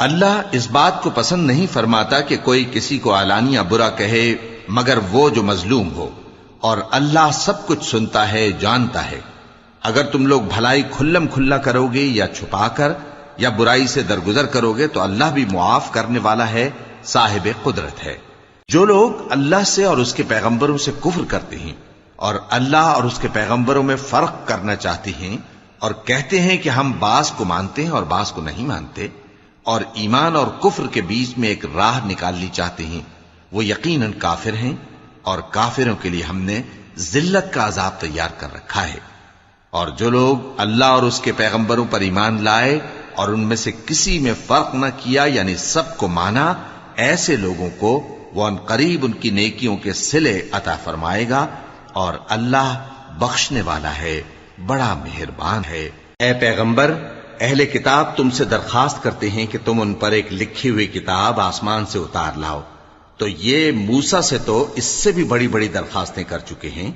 اللہ اس بات کو پسند نہیں فرماتا کہ کوئی کسی کو علانیہ برا کہے مگر وہ جو مظلوم ہو، اور اللہ سب کچھ سنتا ہے، جانتا ہے۔ اگر تم لوگ بھلائی کھلم کھلا کرو گے یا چھپا کر یا برائی سے درگزر کرو گے تو اللہ بھی معاف کرنے والا ہے، صاحب قدرت ہے۔ جو لوگ اللہ سے اور اس کے پیغمبروں سے کفر کرتے ہیں اور اللہ اور اس کے پیغمبروں میں فرق کرنا چاہتے ہیں اور کہتے ہیں کہ ہم بعض کو مانتے ہیں اور بعض کو نہیں مانتے، اور ایمان اور کفر کے بیچ میں ایک راہ نکالنی چاہتے ہیں، وہ یقیناً کافر ہیں، اور کافروں کے لیے ہم نے ذلت کا عذاب تیار کر رکھا ہے۔ اور جو لوگ اللہ اور اس کے پیغمبروں پر ایمان لائے اور ان میں سے کسی میں فرق نہ کیا، یعنی سب کو مانا، ایسے لوگوں کو وہ ان قریب ان کی نیکیوں کے صلے عطا فرمائے گا، اور اللہ بخشنے والا ہے، بڑا مہربان ہے۔ اے پیغمبر، اہل کتاب تم سے درخواست کرتے ہیں کہ تم ان پر ایک لکھی ہوئی کتاب آسمان سے اتار لاؤ، تو یہ موسیٰ سے تو اس سے بھی بڑی بڑی درخواستیں کر چکے ہیں۔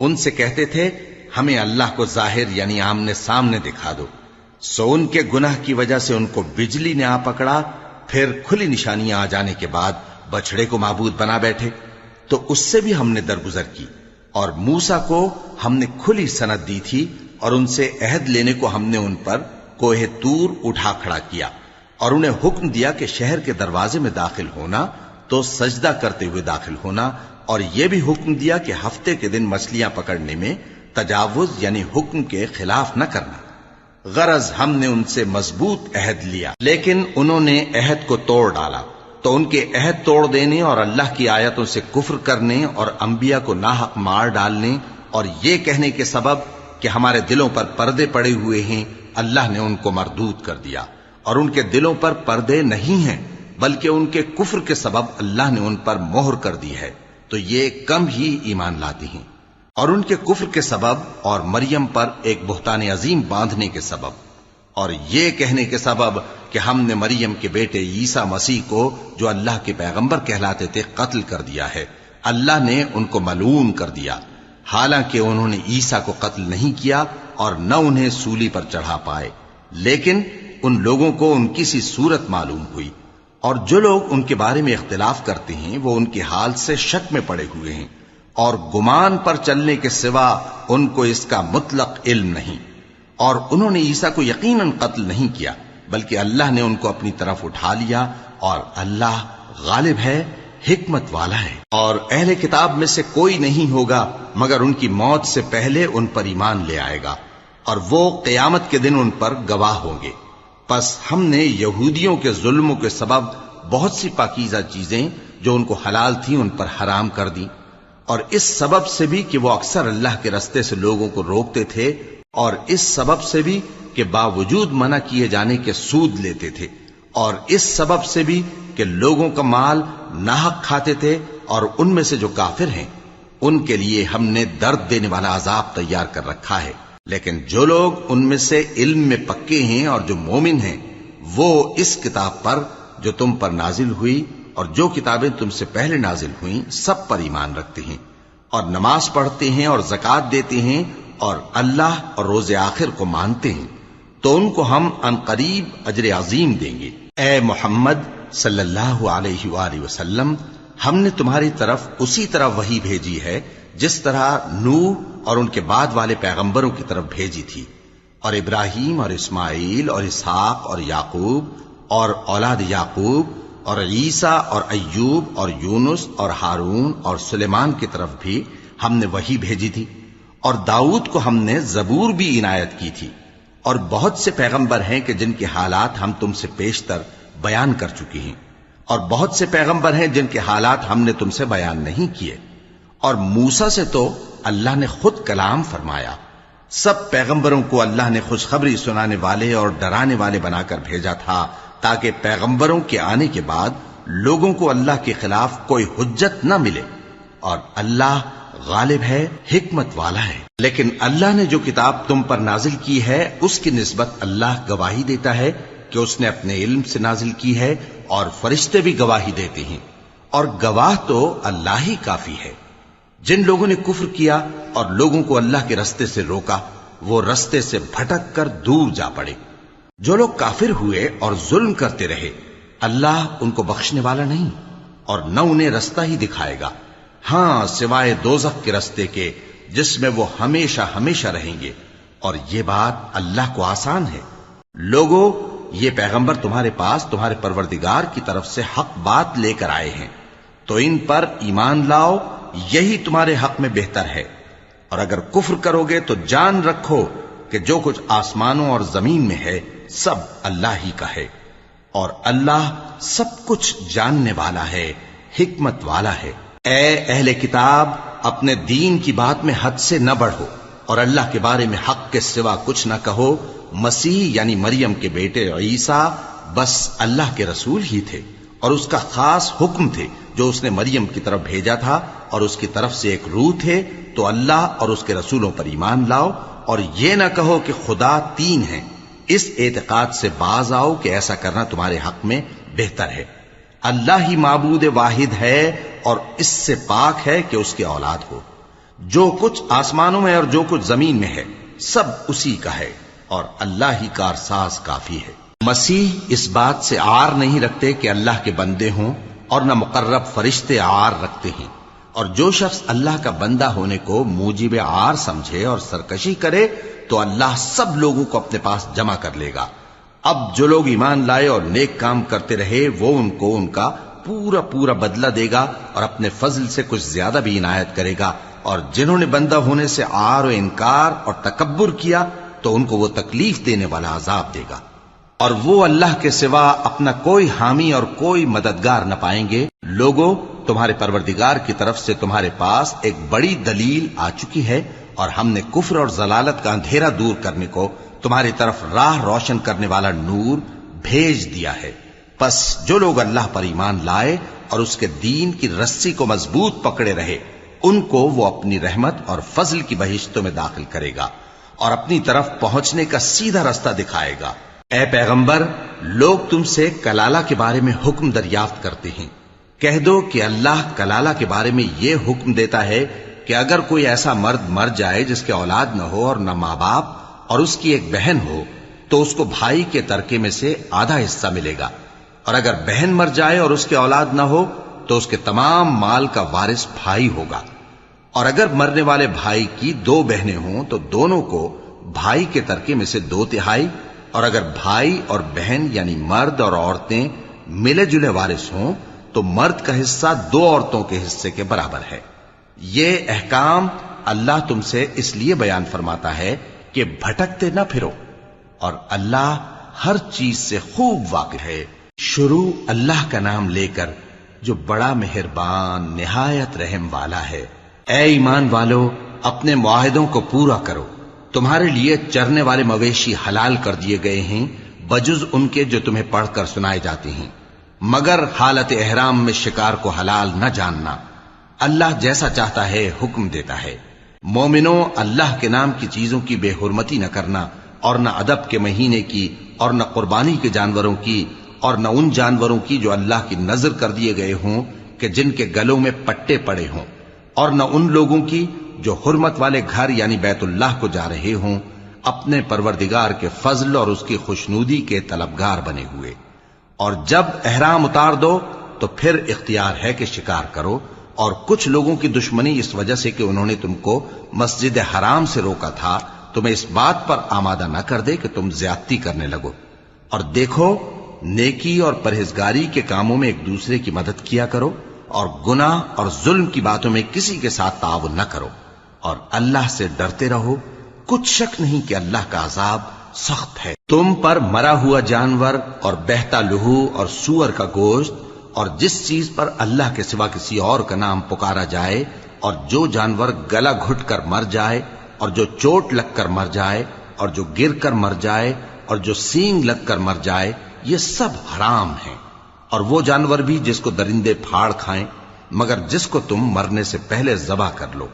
ان سے کہتے تھے ہمیں اللہ کو ظاہر یعنی آمنے سامنے دکھا دو، سو ان کے گناہ کی وجہ سے ان کو بجلی نے آ پکڑا، پھر کھلی نشانیاں آ جانے کے بعد بچڑے کو معبود بنا بیٹھے، تو اس سے بھی ہم نے درگزر کی۔ اور موسیٰ کو ہم نے کھلی سند دی تھی، اور ان سے عہد لینے کو ہم نے ان پر کوہ طور اٹھا کھڑا کیا، اور انہیں حکم دیا کہ شہر کے دروازے میں داخل ہونا تو سجدہ کرتے ہوئے داخل ہونا، اور یہ بھی حکم دیا کہ ہفتے کے دن مچھلیاں پکڑنے میں تجاوز یعنی حکم کے خلاف نہ کرنا۔ غرض ہم نے ان سے مضبوط عہد لیا، لیکن انہوں نے عہد کو توڑ ڈالا، تو ان کے عہد توڑ دینے اور اللہ کی آیتوں سے کفر کرنے اور انبیاء کو ناحق مار ڈالنے اور یہ کہنے کے سبب کہ ہمارے دلوں پر پردے پڑے ہوئے ہیں، اللہ نے ان کو مردود کر دیا۔ اور ان کے دلوں پر پردے نہیں ہیں بلکہ ان کے کفر کے سبب اللہ نے ان پر مہر کر دی ہے، تو یہ کم ہی ایمان لاتے ہیں۔ اور ان کے کفر کے سبب اور مریم پر ایک بہتان عظیم باندھنے کے سبب اور یہ کہنے کے سبب کہ ہم نے مریم کے بیٹے عیسیٰ مسیح کو جو اللہ کے پیغمبر کہلاتے تھے قتل کر دیا ہے، اللہ نے ان کو ملعون کر دیا، حالانکہ انہوں نے عیسیٰ کو قتل نہیں کیا اور نہ انہیں سولی پر چڑھا پائے، لیکن ان لوگوں کو ان کی سی صورت معلوم ہوئی۔ اور جو لوگ ان کے بارے میں اختلاف کرتے ہیں وہ ان کے حال سے شک میں پڑے ہوئے ہیں، اور گمان پر چلنے کے سوا ان کو اس کا مطلق علم نہیں۔ اور انہوں نے عیسیٰ کو یقیناً قتل نہیں کیا بلکہ اللہ نے ان کو اپنی طرف اٹھا لیا، اور اللہ غالب ہے، حکمت والا ہے۔ اور اہل کتاب میں سے کوئی نہیں ہوگا مگر ان کی موت سے پہلے ان پر ایمان لے آئے گا، اور وہ قیامت کے دن ان پر گواہ ہوں گے۔ پس ہم نے یہودیوں کے ظلموں کے سبب بہت سی پاکیزہ چیزیں جو ان کو حلال تھیں ان پر حرام کر دیں، اور اس سبب سے بھی کہ وہ اکثر اللہ کے رستے سے لوگوں کو روکتے تھے، اور اس سبب سے بھی کہ باوجود منع کیے جانے کے سود لیتے تھے، اور اس سبب سے بھی کہ لوگوں کا مال ناحق کھاتے تھے۔ اور ان میں سے جو کافر ہیں ان کے لیے ہم نے درد دینے والا عذاب تیار کر رکھا ہے، لیکن جو لوگ ان میں سے علم میں پکے ہیں اور جو مومن ہیں وہ اس کتاب پر جو تم پر نازل ہوئی اور جو کتابیں تم سے پہلے نازل ہوئیں سب پر ایمان رکھتے ہیں، اور نماز پڑھتے ہیں اور زکوٰۃ دیتے ہیں اور اللہ اور روز آخر کو مانتے ہیں، تو ان کو ہم عنقریب اجر عظیم دیں گے۔ اے محمد صلی اللہ علیہ وآلہ وسلم، ہم نے تمہاری طرف اسی طرح وحی بھیجی ہے جس طرح نوح اور ان کے بعد والے پیغمبروں کی طرف بھیجی تھی، اور ابراہیم اور اسماعیل اور اسحاق اور یعقوب اور اولاد یعقوب اور عیسیٰ اور ایوب اور یونس اور ہارون اور سلیمان کی طرف بھی ہم نے وحی بھیجی تھی، اور داؤد کو ہم نے زبور بھی عنایت کی تھی، اور بہت سے پیغمبر ہیں کہ جن کے حالات ہم تم سے پیشتر بیان کر چکے ہیں، اور بہت سے پیغمبر ہیں جن کے حالات ہم نے تم سے بیان نہیں کیے، اور موسیٰ سے تو اللہ نے خود کلام فرمایا۔ سب پیغمبروں کو اللہ نے خوشخبری سنانے والے اور ڈرانے والے بنا کر بھیجا تھا تاکہ پیغمبروں کے آنے کے بعد لوگوں کو اللہ کے خلاف کوئی حجت نہ ملے، اور اللہ غالب ہے، حکمت والا ہے۔ لیکن اللہ نے جو کتاب تم پر نازل کی ہے اس کی نسبت اللہ گواہی دیتا ہے کہ اس نے اپنے علم سے نازل کی ہے، اور فرشتے بھی گواہی دیتے ہیں، اور گواہ تو اللہ ہی کافی ہے۔ جن لوگوں نے کفر کیا اور لوگوں کو اللہ کے رستے سے روکا وہ رستے سے بھٹک کر دور جا پڑے۔ جو لوگ کافر ہوئے اور ظلم کرتے رہے اللہ ان کو بخشنے والا نہیں اور نہ انہیں رستہ ہی دکھائے گا، ہاں سوائے دوزخ کے رستے کے جس میں وہ ہمیشہ ہمیشہ رہیں گے، اور یہ بات اللہ کو آسان ہے۔ لوگو، یہ پیغمبر تمہارے پاس تمہارے پروردگار کی طرف سے حق بات لے کر آئے ہیں، تو ان پر ایمان لاؤ، یہی تمہارے حق میں بہتر ہے، اور اگر کفر کرو گے تو جان رکھو کہ جو کچھ آسمانوں اور زمین میں ہے سب اللہ ہی کا ہے، اور اللہ سب کچھ جاننے والا ہے، حکمت والا ہے۔ اے اہل کتاب، اپنے دین کی بات میں حد سے نہ بڑھو، اور اللہ کے بارے میں حق کے سوا کچھ نہ کہو۔ مسیح یعنی مریم کے بیٹے عیسیٰ بس اللہ کے رسول ہی تھے، اور اس کا خاص حکم تھے جو اس نے مریم کی طرف بھیجا تھا، اور اس کی طرف سے ایک روح تھے، تو اللہ اور اس کے رسولوں پر ایمان لاؤ، اور یہ نہ کہو کہ خدا تین ہیں۔ اس اعتقاد سے باز آؤ کہ ایسا کرنا تمہارے حق میں بہتر ہے۔ اللہ ہی معبود واحد ہے، اور اس سے پاک ہے کہ اس کی اولاد ہو۔ جو کچھ آسمانوں میں اور جو کچھ زمین میں ہے سب اسی کا ہے، اور اللہ ہی کارساز کافی ہے۔ مسیح اس بات سے عار نہیں رکھتے کہ اللہ کے بندے ہوں، اور نہ مقرب فرشتے عار رکھتے ہیں، اور جو شخص اللہ کا بندہ ہونے کو موجب عار سمجھے اور سرکشی کرے تو اللہ سب لوگوں کو اپنے پاس جمع کر لے گا۔ اب جو لوگ ایمان لائے اور نیک کام کرتے رہے وہ ان کو ان کا پورا پورا بدلہ دے گا، اور اپنے فضل سے کچھ زیادہ بھی عنایت کرے گا، اور جنہوں نے بندہ ہونے سے عار و انکار اور تکبر کیا تو ان کو وہ تکلیف دینے والا عذاب دے گا، اور وہ اللہ کے سوا اپنا کوئی حامی اور کوئی مددگار نہ پائیں گے۔ لوگو، تمہارے پروردگار کی طرف سے تمہارے پاس ایک بڑی دلیل آ چکی ہے، اور ہم نے کفر اور ضلالت کا اندھیرا دور کرنے کو تمہاری طرف راہ روشن کرنے والا نور بھیج دیا ہے۔ پس جو لوگ اللہ پر ایمان لائے اور اس کے دین کی رسی کو مضبوط پکڑے رہے، ان کو وہ اپنی رحمت اور فضل کی بہشتوں میں داخل کرے گا، اور اپنی طرف پہنچنے کا سیدھا رستہ دکھائے گا۔ اے پیغمبر، لوگ تم سے کلالہ کے بارے میں حکم دریافت کرتے ہیں، کہہ دو کہ اللہ کلالہ کے بارے میں یہ حکم دیتا ہے کہ اگر کوئی ایسا مرد مر جائے جس کے اولاد نہ ہو اور نہ ماں باپ، اور اس کی ایک بہن ہو، تو اس کو بھائی کے ترکے میں سے آدھا حصہ ملے گا، اور اگر بہن مر جائے اور اس کے اولاد نہ ہو تو اس کے تمام مال کا وارث بھائی ہوگا، اور اگر مرنے والے بھائی کی دو بہنیں ہوں تو دونوں کو بھائی کے ترکے میں سے 2/3، اور اگر بھائی اور بہن یعنی مرد اور عورتیں ملے جلے وارث ہوں تو مرد کا حصہ 2 عورتوں کے حصے کے برابر ہے۔ یہ احکام اللہ تم سے اس لیے بیان فرماتا ہے کہ بھٹکتے نہ پھرو، اور اللہ ہر چیز سے خوب واقف ہے۔ شروع اللہ کا نام لے کر جو بڑا مہربان نہایت رحم والا ہے۔ اے ایمان والو، اپنے معاہدوں کو پورا کرو۔ تمہارے لیے چرنے والے مویشی حلال کر دیے گئے ہیں بجز ان کے جو تمہیں پڑھ کر سنائے جاتے ہیں، مگر حالت احرام میں شکار کو حلال نہ جاننا۔ اللہ جیسا چاہتا ہے حکم دیتا ہے۔ مومنوں، اللہ کے نام کی چیزوں کی بے حرمتی نہ کرنا، اور نہ ادب کے مہینے کی، اور نہ قربانی کے جانوروں کی، اور نہ ان جانوروں کی جو اللہ کی نذر کر دیے گئے ہوں کہ جن کے گلوں میں پٹے پڑے ہوں، اور نہ ان لوگوں کی جو حرمت والے گھر یعنی بیت اللہ کو جا رہے ہوں، اپنے پروردگار کے فضل اور اس کی خوشنودی کے طلبگار بنے ہوئے۔ اور جب احرام اتار دو تو پھر اختیار ہے کہ شکار کرو، اور کچھ لوگوں کی دشمنی اس وجہ سے کہ انہوں نے تم کو مسجد حرام سے روکا تھا تمہیں اس بات پر آمادہ نہ کر دے کہ تم زیادتی کرنے لگو۔ اور دیکھو، نیکی اور پرہیزگاری کے کاموں میں ایک دوسرے کی مدد کیا کرو، اور گناہ اور ظلم کی باتوں میں کسی کے ساتھ تعاون نہ کرو، اور اللہ سے ڈرتے رہو۔ کچھ شک نہیں کہ اللہ کا عذاب سخت ہے۔ تم پر مرا ہوا جانور اور بہتا لہو اور سور کا گوشت، اور جس چیز پر اللہ کے سوا کسی اور کا نام پکارا جائے، اور جو جانور گلا گھٹ کر مر جائے، اور جو چوٹ لگ کر مر جائے، اور جو گر کر مر جائے، اور جو سینگ لگ کر مر جائے، یہ سب حرام ہیں۔ اور وہ جانور بھی جس کو درندے پھاڑ کھائیں، مگر جس کو تم مرنے سے پہلے ذبح کر لو،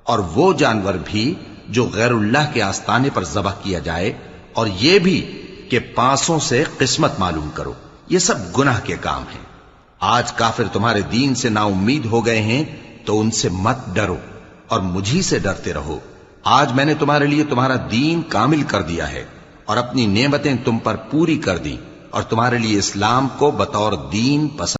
اور وہ جانور بھی جو غیر اللہ کے آستانے پر ذبح کیا جائے، اور یہ بھی کہ پانسوں سے قسمت معلوم کرو۔ یہ سب گناہ کے کام ہیں۔ آج کافر تمہارے دین سے نا امید ہو گئے ہیں تو ان سے مت ڈرو، اور مجھی سے ڈرتے رہو۔ آج میں نے تمہارے لیے تمہارا دین کامل کر دیا ہے، اور اپنی نعمتیں تم پر پوری کر دی اور تمہارے لیے اسلام کو بطور دین پسند